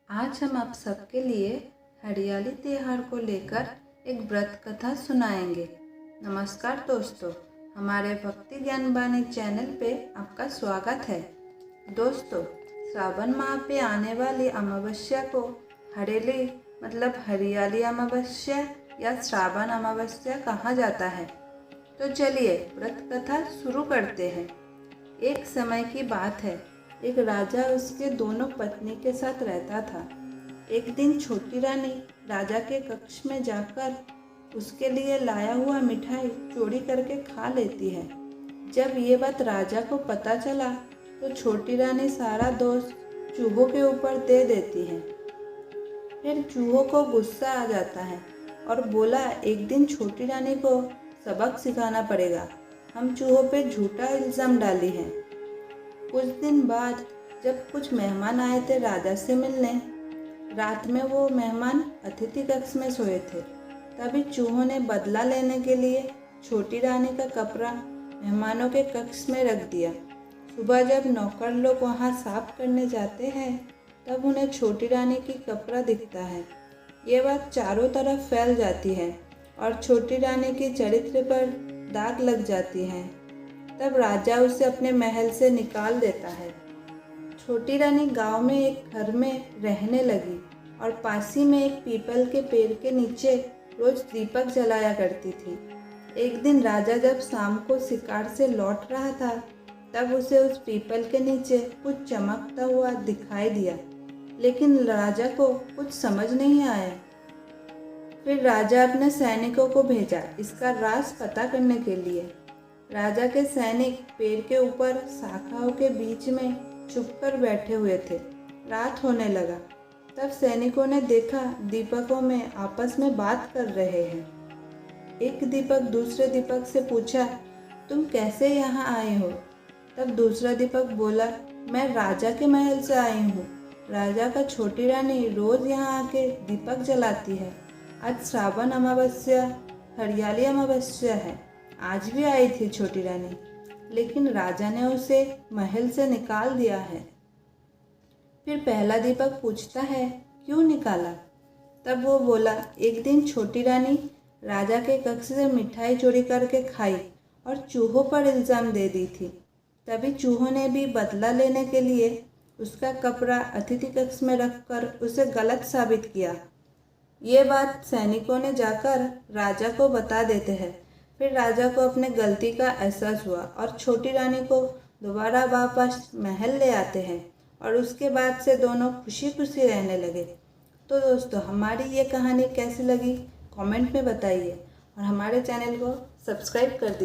आज हम आप सबके लिए हरियाली त्योहार को लेकर एक व्रत कथा सुनाएंगे। नमस्कार दोस्तों, हमारे भक्ति ज्ञान वाणी चैनल पे आपका स्वागत है। दोस्तों, श्रावण माह पे आने वाली अमावस्या को हरेली मतलब हरियाली अमावस्या या श्रावण अमावस्या कहा जाता है। तो चलिए व्रत कथा शुरू करते हैं। एक समय की बात है, एक राजा उसके दोनों पत्नी के साथ रहता था। एक दिन छोटी रानी राजा के कक्ष में जाकर उसके लिए लाया हुआ मिठाई चोरी करके खा लेती है। जब ये बात राजा को पता चला तो छोटी रानी सारा दोष चूहों के ऊपर दे देती है। फिर चूहों को गुस्सा आ जाता है और बोला, एक दिन छोटी रानी को सबक सिखाना पड़ेगा। हम चूहों पे झूठा इल्ज़ाम डाली है। कुछ दिन बाद जब कुछ मेहमान आए थे राजा से मिलने, रात में वो मेहमान अतिथि कक्ष में सोए थे। तभी चूहों ने बदला लेने के लिए छोटी रानी का कपड़ा मेहमानों के कक्ष में रख दिया। सुबह जब नौकर लोग वहाँ साफ करने जाते हैं तब उन्हें छोटी रानी की कपड़ा दिखता है। ये बात चारों तरफ फैल जाती है और छोटी रानी के चरित्र पर दाग लग जाती है। तब राजा उसे अपने महल से निकाल देता है। छोटी रानी गांव में एक घर में रहने लगी और पास ही में एक पीपल के पेड़ के नीचे रोज दीपक जलाया करती थी। एक दिन राजा जब शाम को शिकार से लौट रहा था तब उसे उस पीपल के नीचे कुछ चमकता हुआ दिखाई दिया, लेकिन राजा को कुछ समझ नहीं आया। फिर राजा अपने सैनिकों को भेजा इसका राज पता करने के लिए। राजा के सैनिक पेड़ के ऊपर शाखाओं के बीच में छुपकर बैठे हुए थे। रात होने लगा। तब सैनिकों ने देखा दीपकों में आपस में बात कर रहे हैं। एक दीपक दूसरे दीपक से पूछा, तुम कैसे यहाँ आए हो? तब दूसरा दीपक बोला, मैं राजा के महल से आई हूँ। राजा का छोटी रानी रोज यहाँ आके दीपक जलाती है। आज श्रावण अमावस्या हरियाली अमावस्या है। आज भी आई थी छोटी रानी, लेकिन राजा ने उसे महल से निकाल दिया है। फिर पहला दीपक पूछता है, क्यों निकाला? तब वो बोला, एक दिन छोटी रानी राजा के कक्ष से मिठाई चोरी करके खाई और चूहों पर इल्ज़ाम दे दी थी। तभी चूहों ने भी बदला लेने के लिए उसका कपड़ा अतिथि कक्ष में रखकर उसे गलत साबित किया। ये बात सैनिकों ने जाकर राजा को बता देते हैं। फिर राजा को अपने गलती का एहसास हुआ और छोटी रानी को दोबारा वापस महल ले आते हैं और उसके बाद से दोनों खुशी खुशी रहने लगे। तो दोस्तों, हमारी ये कहानी कैसी लगी कमेंट में बताइए और हमारे चैनल को सब्सक्राइब कर दीजिए।